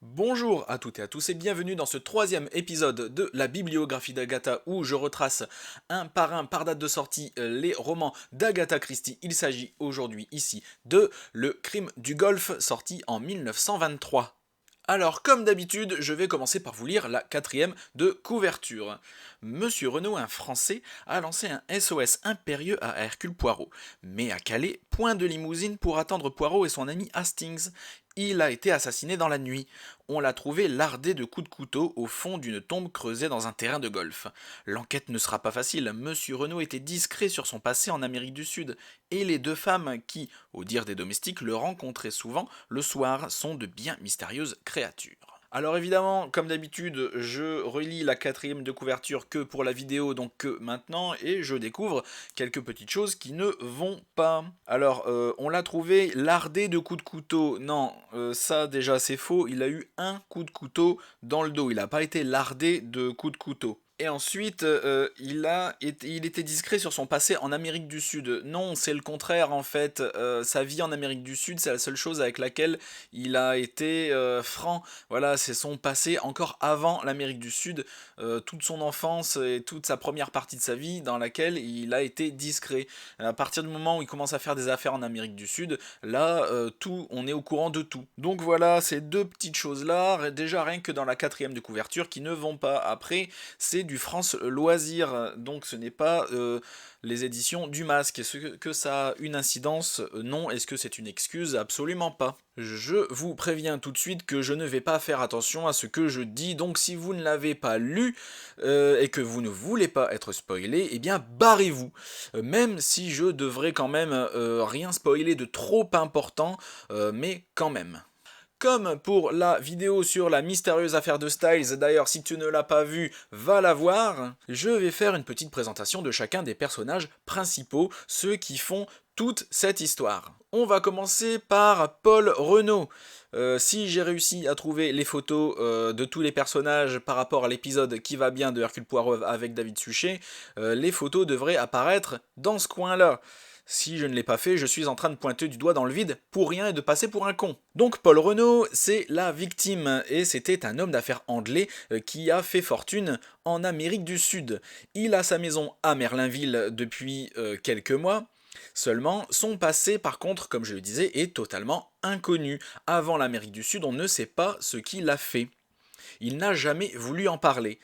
Bonjour à toutes et à tous et bienvenue dans ce troisième épisode de la bibliographie d'Agatha où je retrace un par date de sortie les romans d'Agatha Christie. Il s'agit aujourd'hui ici de Le Crime du Golfe sorti en 1923. Alors, comme d'habitude, je vais commencer par vous lire la quatrième de couverture. Monsieur Renaud, un Français, a lancé un SOS impérieux à Hercule Poirot. Mais à Calais, point de limousine pour attendre Poirot et son ami Hastings. Il a été assassiné dans la nuit. On l'a trouvé lardé de coups de couteau au fond d'une tombe creusée dans un terrain de golf. L'enquête ne sera pas facile. Monsieur Renaud était discret sur son passé en Amérique du Sud. Et les deux femmes qui, au dire des domestiques, le rencontraient souvent le soir sont de bien mystérieuses créatures. Alors évidemment, comme d'habitude, je relis la quatrième de couverture que pour la vidéo, donc que maintenant, et je découvre quelques petites choses qui ne vont pas. Alors, on l'a trouvé lardé de coups de couteau. Non, ça déjà c'est faux, il a eu un coup de couteau dans le dos, il n'a pas été lardé de coups de couteau. Et ensuite, il était discret sur son passé en Amérique du Sud. Non, c'est le contraire en fait. Sa vie en Amérique du Sud, c'est la seule chose avec laquelle il a été franc. Voilà, c'est son passé encore avant l'Amérique du Sud, toute son enfance et toute sa première partie de sa vie dans laquelle il a été discret. À partir du moment où il commence à faire des affaires en Amérique du Sud, là, on est au courant de tout. Donc voilà, ces deux petites choses-là, déjà rien que dans la quatrième de couverture, qui ne vont pas. Après, c'est du France Loisir, donc ce n'est pas les éditions du Masque. Est-ce que ça a une incidence? Non. Est-ce que c'est une excuse? Absolument pas. Je vous préviens tout de suite que je ne vais pas faire attention à ce que je dis, donc si vous ne l'avez pas lu et que vous ne voulez pas être spoilé, eh bien barrez-vous. Même si je devrais quand même rien spoiler de trop important, mais quand même. Comme pour la vidéo sur la mystérieuse affaire de Styles, d'ailleurs si tu ne l'as pas vue, va la voir, je vais faire une petite présentation de chacun des personnages principaux, ceux qui font toute cette histoire. On va commencer par Paul Renaud. Si j'ai réussi à trouver les photos de tous les personnages par rapport à l'épisode qui va bien de Hercule Poirot avec David Suchet, les photos devraient apparaître dans ce coin-là. Si je ne l'ai pas fait, je suis en train de pointer du doigt dans le vide pour rien et de passer pour un con. Donc Paul Renaud, c'est la victime, et c'était un homme d'affaires anglais qui a fait fortune en Amérique du Sud. Il a sa maison à Merlinville depuis quelques mois. Seulement, son passé, par contre, comme je le disais, est totalement inconnu. Avant l'Amérique du Sud, on ne sait pas ce qu'il a fait. Il n'a jamais voulu en parler.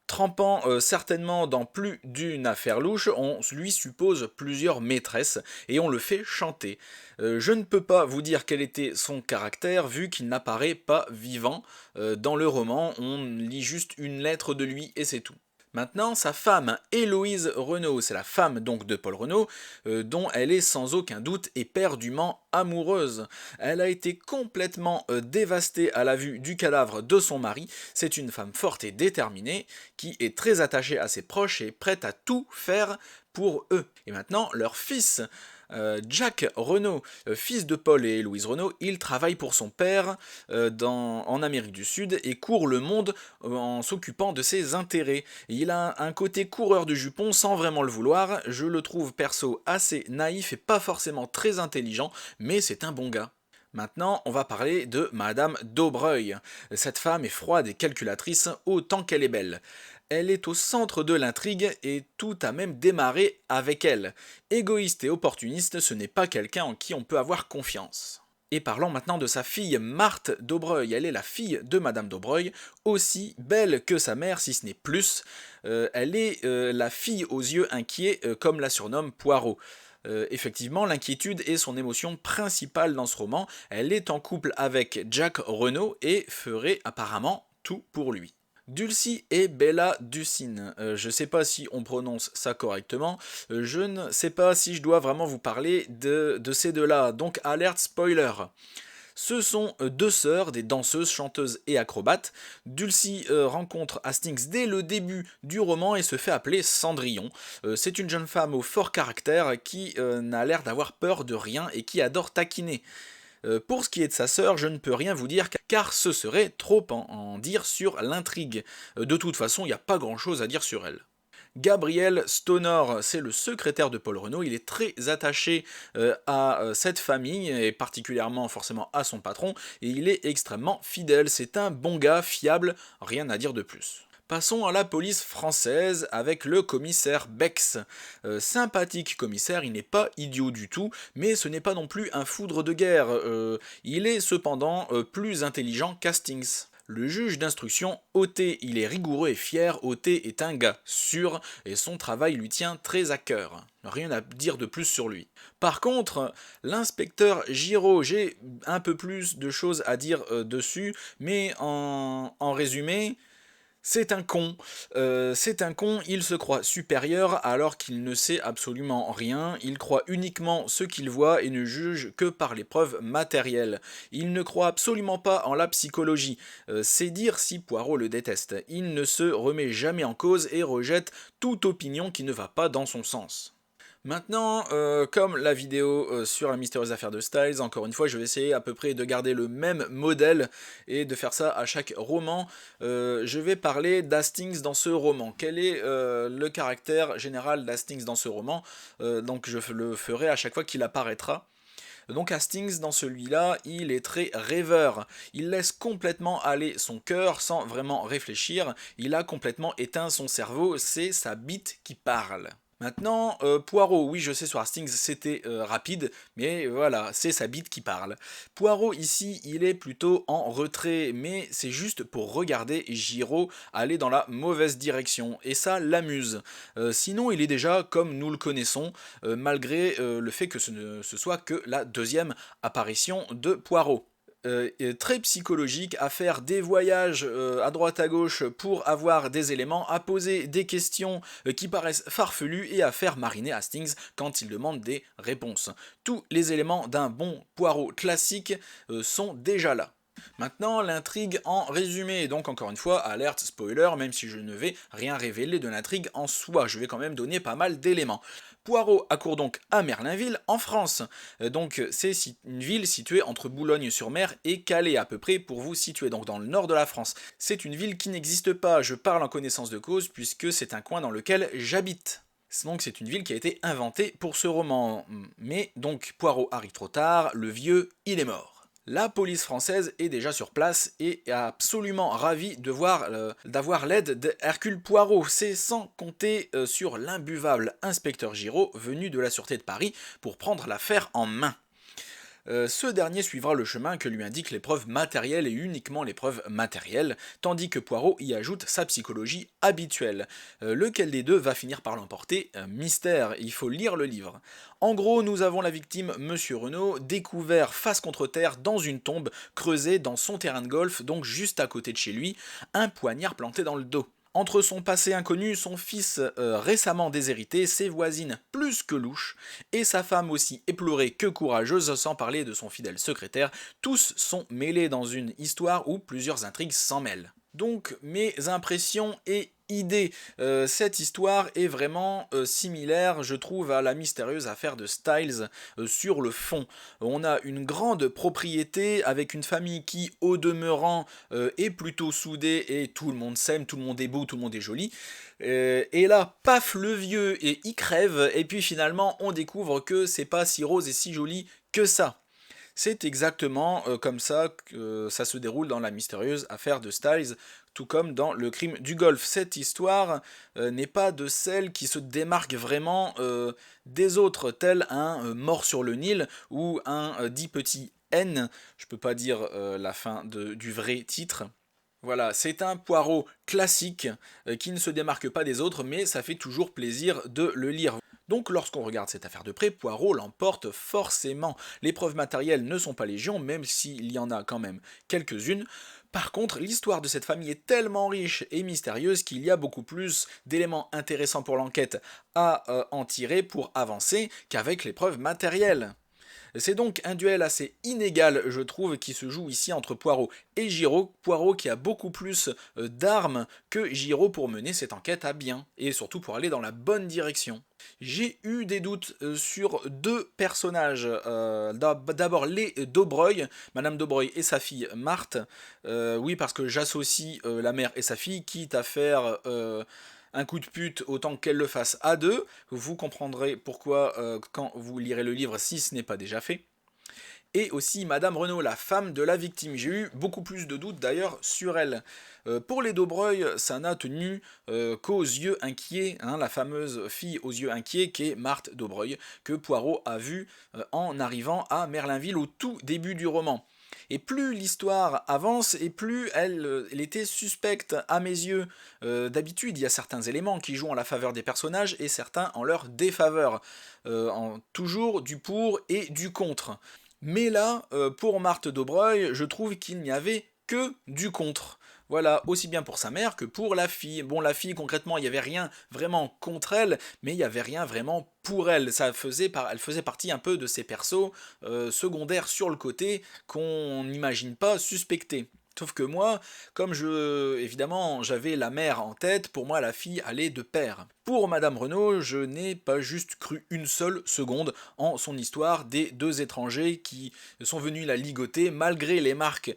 Trempant certainement dans plus d'une affaire louche, on lui suppose plusieurs maîtresses et on le fait chanter. Je ne peux pas vous dire quel était son caractère vu qu'il n'apparaît pas vivant. Dans le roman, on lit juste une lettre de lui et c'est tout. Maintenant, sa femme, Héloïse Renaud, c'est la femme donc de Paul Renaud, dont elle est sans aucun doute éperdument amoureuse. Elle a été complètement dévastée à la vue du cadavre de son mari. C'est une femme forte et déterminée, qui est très attachée à ses proches et prête à tout faire pour eux. Et maintenant, leur fils, Jack Renaud, fils de Paul et Louise Renaud, il travaille pour son père en Amérique du Sud et court le monde en s'occupant de ses intérêts. Et il a un côté coureur de jupons sans vraiment le vouloir. Je le trouve perso assez naïf et pas forcément très intelligent, mais c'est un bon gars. Maintenant, on va parler de Madame Daubreuil. Cette femme est froide et calculatrice autant qu'elle est belle. Elle est au centre de l'intrigue et tout a même démarré avec elle. Égoïste et opportuniste, ce n'est pas quelqu'un en qui on peut avoir confiance. Et parlons maintenant de sa fille Marthe Daubreuil. Elle est la fille de Madame Daubreuil, aussi belle que sa mère, si ce n'est plus. Elle est la fille aux yeux inquiets, comme la surnomme Poirot. Effectivement, l'inquiétude est son émotion principale dans ce roman. Elle est en couple avec Jack Renaud et ferait apparemment tout pour lui. Dulcie et Bella Ducine. Je ne sais pas si on prononce ça correctement. Je ne sais pas si je dois vraiment vous parler de ces deux-là. Donc, alerte spoiler. Ce sont deux sœurs, des danseuses, chanteuses et acrobates. Dulcie rencontre Hastings dès le début du roman et se fait appeler Cendrillon. C'est une jeune femme au fort caractère qui n'a l'air d'avoir peur de rien et qui adore taquiner. Pour ce qui est de sa sœur, je ne peux rien vous dire car ce serait trop en dire sur l'intrigue. De toute façon, il n'y a pas grand chose à dire sur elle. Gabriel Stonor, c'est le secrétaire de Paul Renault, il est très attaché à cette famille, et particulièrement forcément à son patron, et il est extrêmement fidèle, c'est un bon gars, fiable, rien à dire de plus. Passons à la police française avec le commissaire Bex. Sympathique commissaire, il n'est pas idiot du tout, mais ce n'est pas non plus un foudre de guerre. Il est cependant plus intelligent qu'Hastings. Le juge d'instruction, Othé, il est rigoureux et fier, Othé est un gars sûr, et son travail lui tient très à cœur. Rien à dire de plus sur lui. Par contre, l'inspecteur Giraud, j'ai un peu plus de choses à dire dessus, mais en résumé, c'est un con, il se croit supérieur alors qu'il ne sait absolument rien, il croit uniquement ce qu'il voit et ne juge que par les preuves matérielles. Il ne croit absolument pas en la psychologie, c'est dire si Poirot le déteste. Il ne se remet jamais en cause et rejette toute opinion qui ne va pas dans son sens. Maintenant, comme la vidéo sur la mystérieuse affaire de Styles, encore une fois, je vais essayer à peu près de garder le même modèle et de faire ça à chaque roman. Je vais parler d'Hastings dans ce roman. Quel est le caractère général d'Hastings dans ce roman? Donc je le ferai à chaque fois qu'il apparaîtra. Donc Hastings, dans celui-là, il est très rêveur. Il laisse complètement aller son cœur sans vraiment réfléchir. Il a complètement éteint son cerveau, c'est sa bite qui parle. Maintenant, Poirot, oui je sais sur Hastings c'était rapide, mais voilà, c'est sa bite qui parle. Poirot ici, il est plutôt en retrait, mais c'est juste pour regarder Giraud aller dans la mauvaise direction, et ça l'amuse. Sinon il est déjà comme nous le connaissons, malgré le fait que ce ne ce soit que la deuxième apparition de Poirot. Très psychologique, à faire des voyages à droite à gauche pour avoir des éléments, à poser des questions qui paraissent farfelues et à faire mariner Hastings quand il demande des réponses. Tous les éléments d'un bon Poirot classique sont déjà là. Maintenant, l'intrigue en résumé, donc encore une fois, alerte spoiler, même si je ne vais rien révéler de l'intrigue en soi, je vais quand même donner pas mal d'éléments. Poirot accourt donc à Merlinville, en France. Donc c'est une ville située entre Boulogne-sur-Mer et Calais à peu près, pour vous situer donc dans le nord de la France. C'est une ville qui n'existe pas, je parle en connaissance de cause, puisque c'est un coin dans lequel j'habite. Donc c'est une ville qui a été inventée pour ce roman. Mais donc Poirot arrive trop tard, le vieux, il est mort. La police française est déjà sur place et est absolument ravie d'avoir l'aide d'Hercule Poirot. C'est sans compter sur l'imbuvable inspecteur Giraud venu de la Sûreté de Paris pour prendre l'affaire en main. Ce dernier suivra le chemin que lui indiquent les preuves matérielles et uniquement les preuves matérielles, tandis que Poirot y ajoute sa psychologie habituelle. Lequel des deux va finir par l'emporter? Mystère, il faut lire le livre. En gros, nous avons la victime, Monsieur Renault, découvert face contre terre dans une tombe creusée dans son terrain de golf, donc juste à côté de chez lui, un poignard planté dans le dos. Entre son passé inconnu, son fils récemment déshérité, ses voisines plus que louches, et sa femme aussi éplorée que courageuse, sans parler de son fidèle secrétaire, tous sont mêlés dans une histoire où plusieurs intrigues s'en mêlent. Donc mes impressions et idée. Cette histoire est vraiment similaire, je trouve, à la mystérieuse affaire de Styles sur le fond. On a une grande propriété avec une famille qui, au demeurant, est plutôt soudée et tout le monde s'aime, tout le monde est beau, tout le monde est joli. Et là, paf, le vieux et il crève, et puis finalement, on découvre que c'est pas si rose et si joli que ça. C'est exactement comme ça que ça se déroule dans la mystérieuse affaire de Styles, tout comme dans le crime du Golfe. Cette histoire n'est pas de celle qui se démarque vraiment des autres, tel un Mort sur le Nil ou un Dix petits N, je peux pas dire la fin du vrai titre. Voilà, c'est un Poirot classique qui ne se démarque pas des autres, mais ça fait toujours plaisir de le lire. Donc lorsqu'on regarde cette affaire de près, Poirot l'emporte forcément. Les preuves matérielles ne sont pas légion, même s'il y en a quand même quelques-unes. Par contre, l'histoire de cette famille est tellement riche et mystérieuse qu'il y a beaucoup plus d'éléments intéressants pour l'enquête à en tirer pour avancer qu'avec les preuves matérielles. C'est donc un duel assez inégal, je trouve, qui se joue ici entre Poirot et Giraud. Poirot qui a beaucoup plus d'armes que Giraud pour mener cette enquête à bien, et surtout pour aller dans la bonne direction. J'ai eu des doutes sur deux personnages. D'abord les Daubreuil, Madame Daubreuil et sa fille Marthe. Oui, parce que j'associe la mère et sa fille, quitte à faire un coup de pute autant qu'elle le fasse à deux. Vous comprendrez pourquoi quand vous lirez le livre si ce n'est pas déjà fait. Et aussi Madame Renaud, la femme de la victime. J'ai eu beaucoup plus de doutes d'ailleurs sur elle. Pour les Daubreuil, ça n'a tenu qu'aux yeux inquiets, hein, la fameuse fille aux yeux inquiets qui est Marthe Daubreuil, que Poirot a vue en arrivant à Merlinville au tout début du roman. Et plus l'histoire avance, et plus elle était suspecte à mes yeux. D'habitude, il y a certains éléments qui jouent en la faveur des personnages et certains en leur défaveur. Toujours du pour et du contre. Mais là, pour Marthe Daubreuil, je trouve qu'il n'y avait que du contre. Voilà, aussi bien pour sa mère que pour la fille. Bon, la fille, concrètement, il n'y avait rien vraiment contre elle, mais il n'y avait rien vraiment pour elle. Elle faisait partie un peu de ces persos secondaires sur le côté qu'on n'imagine pas suspecter. Sauf que moi, évidemment, j'avais la mère en tête, pour moi la fille allait de pair. Pour Madame Renaud, je n'ai pas juste cru une seule seconde en son histoire des deux étrangers qui sont venus la ligoter malgré les marques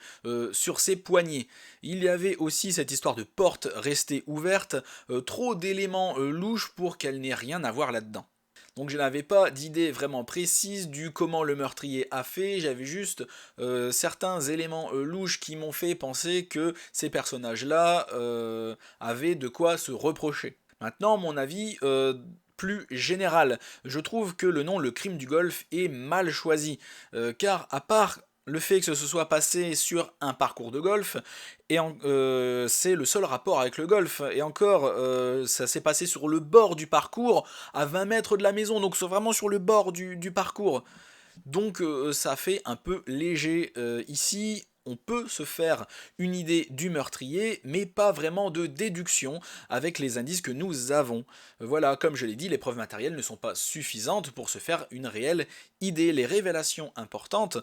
sur ses poignets. Il y avait aussi cette histoire de porte restée ouverte, trop d'éléments louches pour qu'elle n'ait rien à voir là-dedans. Donc je n'avais pas d'idée vraiment précise du comment le meurtrier a fait, j'avais juste certains éléments louches qui m'ont fait penser que ces personnages-là avaient de quoi se reprocher. Maintenant, mon avis plus général, je trouve que le nom Le Crime du Golfe est mal choisi, car à part le fait que ce se soit passé sur un parcours de golf, c'est le seul rapport avec le golf. Et encore, ça s'est passé sur le bord du parcours, à 20 mètres de la maison, donc c'est vraiment sur le bord du parcours. Donc ça fait un peu léger ici. On peut se faire une idée du meurtrier, mais pas vraiment de déduction avec les indices que nous avons. Voilà, comme je l'ai dit, les preuves matérielles ne sont pas suffisantes pour se faire une réelle idée. Les révélations importantes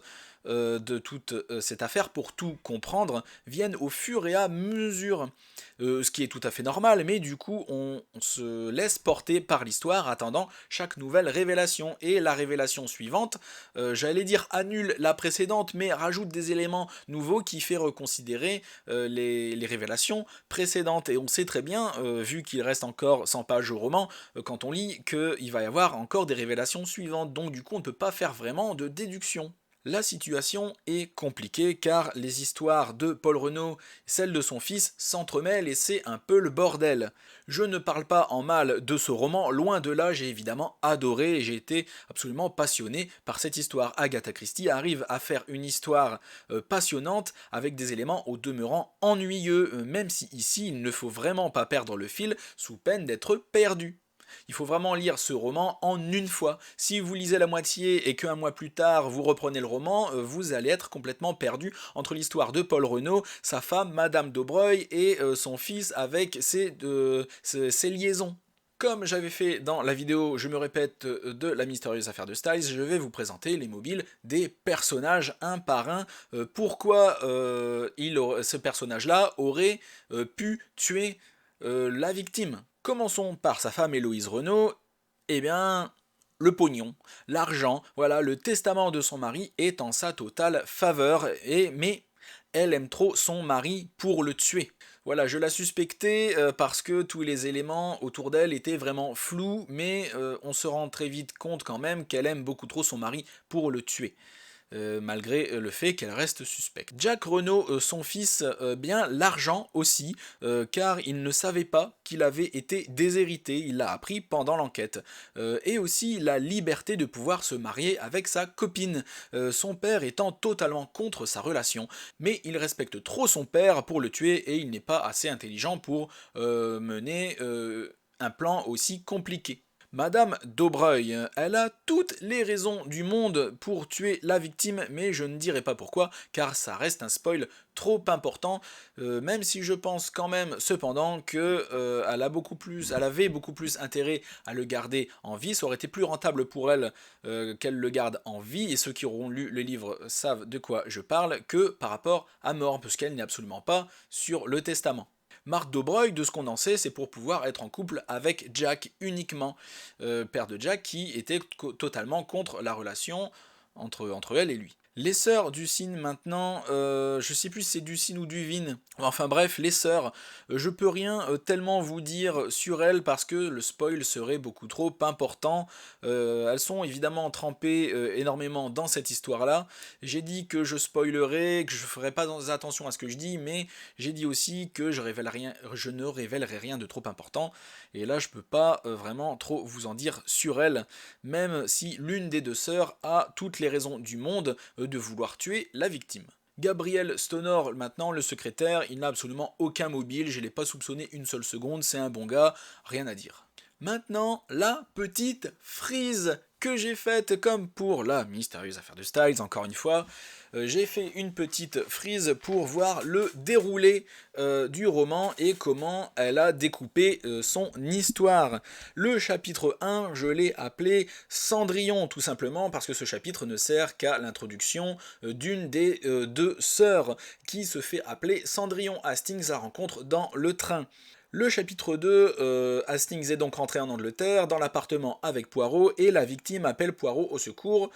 de toute cette affaire, pour tout comprendre, viennent au fur et à mesure. Ce qui est tout à fait normal, mais du coup on se laisse porter par l'histoire attendant chaque nouvelle révélation. Et la révélation suivante, j'allais dire annule la précédente, mais rajoute des éléments nouveaux qui fait reconsidérer les révélations précédentes. Et on sait très bien, vu qu'il reste encore 100 pages au roman, quand on lit qu'il va y avoir encore des révélations suivantes. Donc du coup on ne peut pas faire vraiment de déduction. La situation est compliquée car les histoires de Paul Renaud et celles de son fils s'entremêlent et c'est un peu le bordel. Je ne parle pas en mal de ce roman, loin de là, j'ai évidemment adoré et j'ai été absolument passionné par cette histoire. Agatha Christie arrive à faire une histoire passionnante avec des éléments au demeurant ennuyeux, même si ici il ne faut vraiment pas perdre le fil sous peine d'être perdu. Il faut vraiment lire ce roman en une fois. Si vous lisez la moitié et qu'un mois plus tard vous reprenez le roman, vous allez être complètement perdu entre l'histoire de Paul Renaud, sa femme Madame Daubreuil et son fils avec ses liaisons. Comme j'avais fait dans la vidéo, je me répète, de la mystérieuse affaire de Styles, je vais vous présenter les mobiles des personnages un par un. Pourquoi ce personnage-là aurait pu tuer la victime. Commençons par sa femme Héloïse Renaud. Eh bien, le pognon, l'argent, voilà, le testament de son mari est en sa totale faveur, mais elle aime trop son mari pour le tuer. Voilà, je la suspectais parce que tous les éléments autour d'elle étaient vraiment flous, mais on se rend très vite compte quand même qu'elle aime beaucoup trop son mari pour le tuer. Malgré le fait qu'elle reste suspecte. Jack Renaud, son fils, bien l'argent aussi, car il ne savait pas qu'il avait été déshérité, il l'a appris pendant l'enquête. Et aussi la liberté de pouvoir se marier avec sa copine, son père étant totalement contre sa relation, mais il respecte trop son père pour le tuer et il n'est pas assez intelligent pour mener un plan aussi compliqué. Madame Daubreuil, elle a toutes les raisons du monde pour tuer la victime, mais je ne dirai pas pourquoi, car ça reste un spoil trop important, même si je pense quand même cependant que elle avait beaucoup plus intérêt à le garder en vie, ça aurait été plus rentable pour elle qu'elle le garde en vie, et ceux qui auront lu le livre savent de quoi je parle, que par rapport à mort, puisqu'elle n'est absolument pas sur le testament. Marthe Daubreuil, de ce qu'on en sait, c'est pour pouvoir être en couple avec Jack uniquement, père de Jack qui était totalement contre la relation entre elle et lui. Les sœurs d'Ucine maintenant, je sais plus si c'est d'Ucine ou d'Uvine. Enfin bref, les sœurs, je peux rien tellement vous dire sur elles parce que le spoil serait beaucoup trop important. Elles sont évidemment trempées énormément dans cette histoire-là. J'ai dit que je spoilerais, que je ferais pas attention à ce que je dis, mais j'ai dit aussi que je ne révélerai rien de trop important. Et là, je peux pas vraiment trop vous en dire sur elles, même si l'une des deux sœurs a toutes les raisons du monde de vouloir tuer la victime. Gabriel Stonor, maintenant le secrétaire, il n'a absolument aucun mobile, je ne l'ai pas soupçonné une seule seconde, c'est un bon gars, rien à dire. Maintenant, la petite frise que j'ai faite comme pour la mystérieuse affaire de Styles, encore une fois. J'ai fait une petite frise pour voir le déroulé du roman et comment elle a découpé son histoire. Le chapitre 1, je l'ai appelé Cendrillon, tout simplement parce que ce chapitre ne sert qu'à l'introduction d'une des deux sœurs qui se fait appeler Cendrillon Hastings à rencontre dans le train. Le chapitre 2, Hastings est donc rentré en Angleterre, dans l'appartement avec Poirot, et la victime appelle Poirot au secours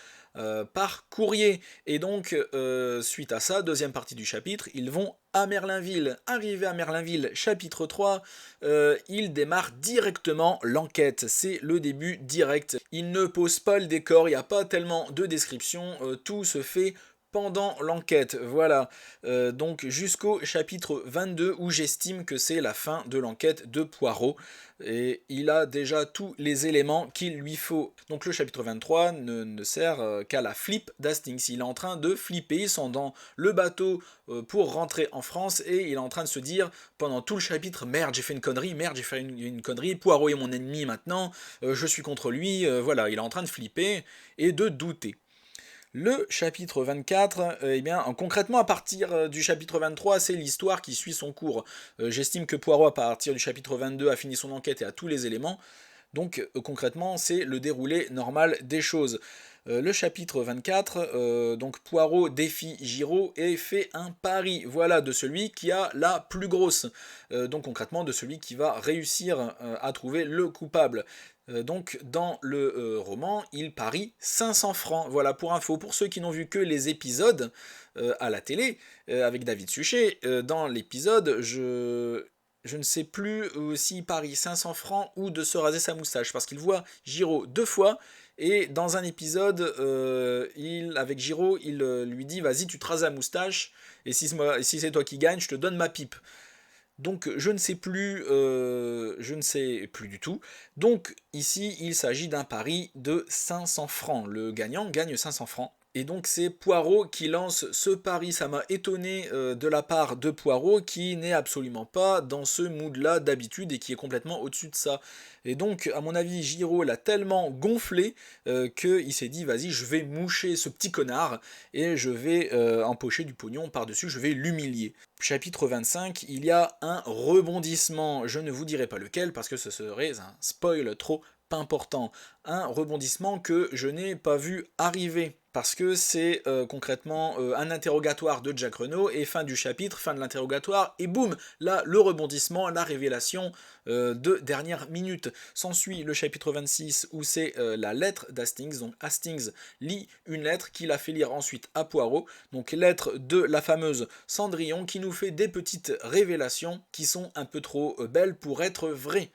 par courrier. Et donc, suite à ça, deuxième partie du chapitre, ils vont à Merlinville. Arrivé à Merlinville, chapitre 3, ils démarrent directement l'enquête. C'est le début direct. Ils ne posent pas le décor, il n'y a pas tellement de description, tout se fait pendant l'enquête, voilà. Donc jusqu'au chapitre 22 où j'estime que c'est la fin de l'enquête de Poirot. Et il a déjà tous les éléments qu'il lui faut. Donc le chapitre 23 ne sert qu'à la flip d'Hastings. Il est en train de flipper, ils sont dans le bateau pour rentrer en France et il est en train de se dire pendant tout le chapitre, merde j'ai fait une connerie, merde j'ai fait une connerie, Poirot est mon ennemi maintenant, je suis contre lui, voilà, il est en train de flipper et de douter. Le chapitre 24, eh bien, concrètement à partir du chapitre 23, c'est l'histoire qui suit son cours. J'estime que Poirot, à partir du chapitre 22, a fini son enquête et a tous les éléments. Donc concrètement, c'est le déroulé normal des choses. Le chapitre 24, donc Poirot défie Giraud et fait un pari, voilà, de celui qui a la plus grosse. Donc concrètement, de celui qui va réussir à trouver le coupable. Donc dans le roman, il parie 500 francs. Voilà pour info. Pour ceux qui n'ont vu que les épisodes à la télé avec David Suchet, dans l'épisode, je ne sais plus s'il parie 500 francs ou de se raser sa moustache, parce qu'il voit Giraud deux fois, et dans un épisode, avec Giraud, il lui dit vas-y tu te rases la moustache, et si c'est toi qui gagne, je te donne ma pipe. Donc je ne sais plus du tout. Donc ici, il s'agit d'un pari de 500 francs. Le gagnant gagne 500 francs. Et donc c'est Poirot qui lance ce pari, ça m'a étonné de la part de Poirot qui n'est absolument pas dans ce mood-là d'habitude et qui est complètement au-dessus de ça. Et donc à mon avis Giraud l'a tellement gonflé qu'il s'est dit vas-y je vais moucher ce petit connard et je vais empocher du pognon par-dessus, je vais l'humilier. Chapitre 25, il y a un rebondissement, je ne vous dirai pas lequel parce que ce serait un spoil trop important. Un rebondissement que je n'ai pas vu arriver. Parce que c'est concrètement un interrogatoire de Jack Renault, et fin du chapitre, fin de l'interrogatoire, et boum, là, le rebondissement, la révélation de dernière minute. S'ensuit le chapitre 26, où c'est la lettre d'Hastings, donc Hastings lit une lettre qu'il a fait lire ensuite à Poirot, donc lettre de la fameuse Cendrillon, qui nous fait des petites révélations qui sont un peu trop belles pour être vraies.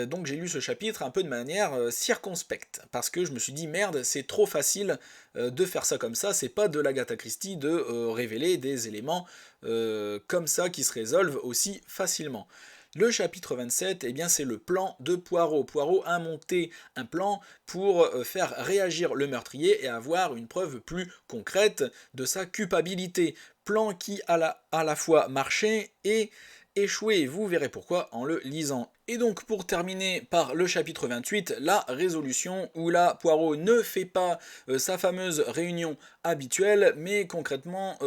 Donc j'ai lu ce chapitre un peu de manière circonspecte, parce que je me suis dit merde, c'est trop facile de faire ça comme ça, c'est pas de l'Agatha Christie de révéler des éléments comme ça qui se résolvent aussi facilement. Le chapitre 27, eh bien c'est le plan de Poirot. Poirot a monté un plan pour faire réagir le meurtrier et avoir une preuve plus concrète de sa culpabilité. Plan qui à la fois marché et échoué, vous verrez pourquoi en le lisant. Et donc pour terminer par le chapitre 28, la résolution où là Poirot ne fait pas sa fameuse réunion habituelle, mais concrètement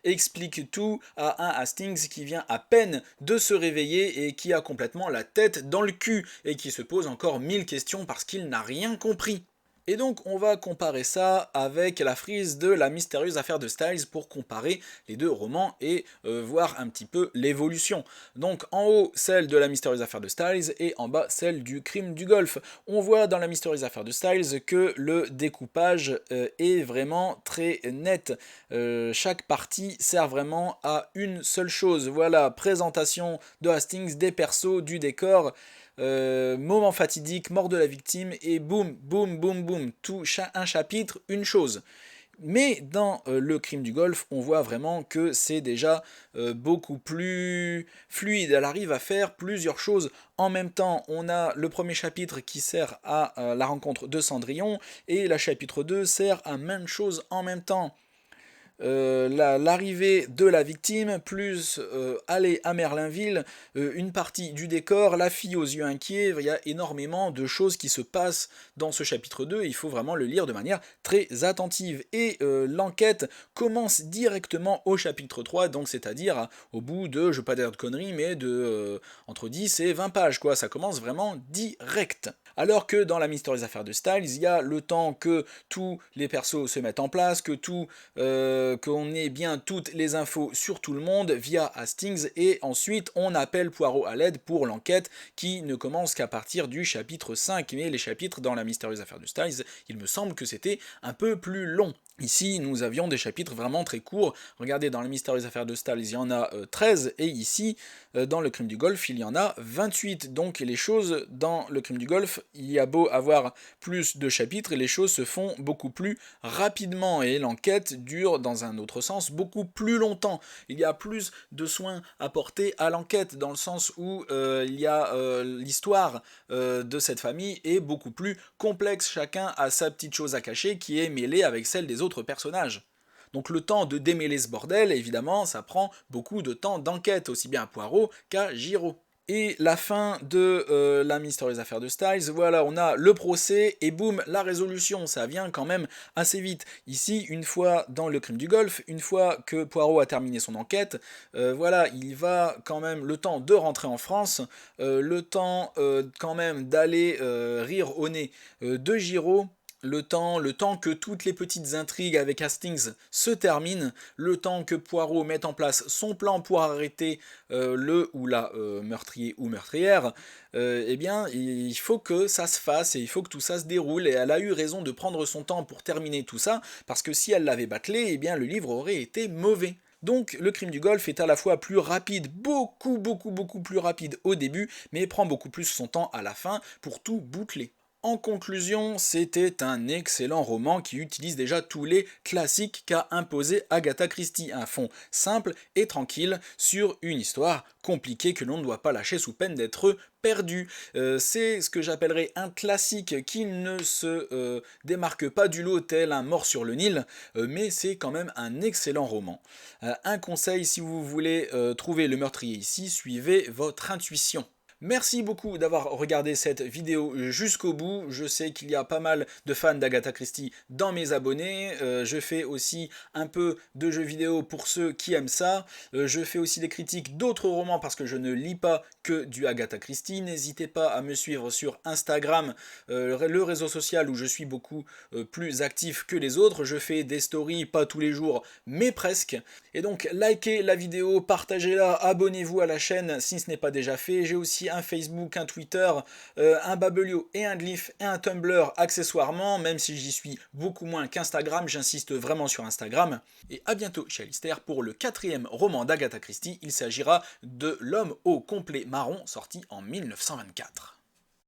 explique tout à un Hastings qui vient à peine de se réveiller et qui a complètement la tête dans le cul et qui se pose encore 1000 questions parce qu'il n'a rien compris. Et donc on va comparer ça avec la frise de La mystérieuse affaire de Styles pour comparer les deux romans et voir un petit peu l'évolution. Donc en haut celle de La mystérieuse affaire de Styles et en bas celle du crime du Golfe. On voit dans La mystérieuse affaire de Styles que le découpage est vraiment très net. Chaque partie sert vraiment à une seule chose. Voilà, présentation de Hastings, des persos, du décor. Moment fatidique, mort de la victime, et boum, boum, boum, boum, tout un chapitre, une chose. Mais dans le crime du Golfe, on voit vraiment que c'est déjà beaucoup plus fluide. Elle arrive à faire plusieurs choses en même temps. On a le premier chapitre qui sert à la rencontre de Cendrillon, et le chapitre 2 sert à maintes choses en même temps. L'arrivée de la victime, plus aller à Merlinville, une partie du décor, la fille aux yeux inquiets, il y a énormément de choses qui se passent dans ce chapitre 2, et il faut vraiment le lire de manière très attentive. Et l'enquête commence directement au chapitre 3, donc c'est-à-dire au bout de, je ne veux pas dire de conneries, mais de entre 10 et 20 pages, quoi. Ça commence vraiment direct. Alors que dans La mystérieuse affaire de Styles, il y a le temps que tous les persos se mettent en place, que qu'on ait bien toutes les infos sur tout le monde via Hastings, et ensuite on appelle Poirot à l'aide pour l'enquête qui ne commence qu'à partir du chapitre 5. Mais les chapitres dans La mystérieuse affaire de Styles, il me semble que c'était un peu plus long. Ici, nous avions des chapitres vraiment très courts. Regardez, dans Les mystérieuses affaires de Styles, il y en a 13, et ici, dans Le crime du Golfe, il y en a 28. Donc les choses dans Le crime du Golfe, il y a beau avoir plus de chapitres, et les choses se font beaucoup plus rapidement, et l'enquête dure, dans un autre sens, beaucoup plus longtemps. Il y a plus de soins apportés à l'enquête, dans le sens où il y a l'histoire de cette famille est beaucoup plus complexe. Chacun a sa petite chose à cacher qui est mêlée avec celle des autres personnages. Donc le temps de démêler ce bordel, évidemment, ça prend beaucoup de temps d'enquête, aussi bien à Poirot qu'à Giraud. Et la fin de La mystérieuse affaire de Styles, voilà, on a le procès et boum, la résolution, ça vient quand même assez vite. Ici, une fois dans le crime du Golfe, une fois que Poirot a terminé son enquête, voilà, il va quand même le temps de rentrer en France, le temps quand même d'aller rire au nez de Giraud, le temps que toutes les petites intrigues avec Hastings se terminent, le temps que Poirot mette en place son plan pour arrêter le ou la meurtrier ou meurtrière, eh bien, il faut que ça se fasse, et il faut que tout ça se déroule, et elle a eu raison de prendre son temps pour terminer tout ça, parce que si elle l'avait bâclé, eh bien, le livre aurait été mauvais. Donc le crime du Golfe est à la fois plus rapide, beaucoup plus rapide au début, mais prend beaucoup plus son temps à la fin pour tout boucler. En conclusion, c'était un excellent roman qui utilise déjà tous les classiques qu'a imposé Agatha Christie. Un fond simple et tranquille sur une histoire compliquée que l'on ne doit pas lâcher sous peine d'être perdu. C'est ce que j'appellerais un classique qui ne se démarque pas du lot tel un Mort sur le Nil, mais c'est quand même un excellent roman. Un conseil, si vous voulez trouver le meurtrier ici, suivez votre intuition. Merci beaucoup d'avoir regardé cette vidéo jusqu'au bout. Je sais qu'il y a pas mal de fans d'Agatha Christie dans mes abonnés. Je fais aussi un peu de jeux vidéo pour ceux qui aiment ça. Je fais aussi des critiques d'autres romans parce que je ne lis pas que du Agatha Christie. N'hésitez pas à me suivre sur Instagram, le réseau social où je suis beaucoup plus actif que les autres. Je fais des stories, pas tous les jours, mais presque. Et donc likez la vidéo, partagez-la, abonnez-vous à la chaîne si ce n'est pas déjà fait. J'ai aussi un Facebook, un Twitter, un Babelio et un Glyph et un Tumblr accessoirement, même si j'y suis beaucoup moins qu'Instagram, j'insiste vraiment sur Instagram. Et à bientôt chez Alistair pour le 4e roman d'Agatha Christie. Il s'agira de L'homme au complet marron, sorti en 1924.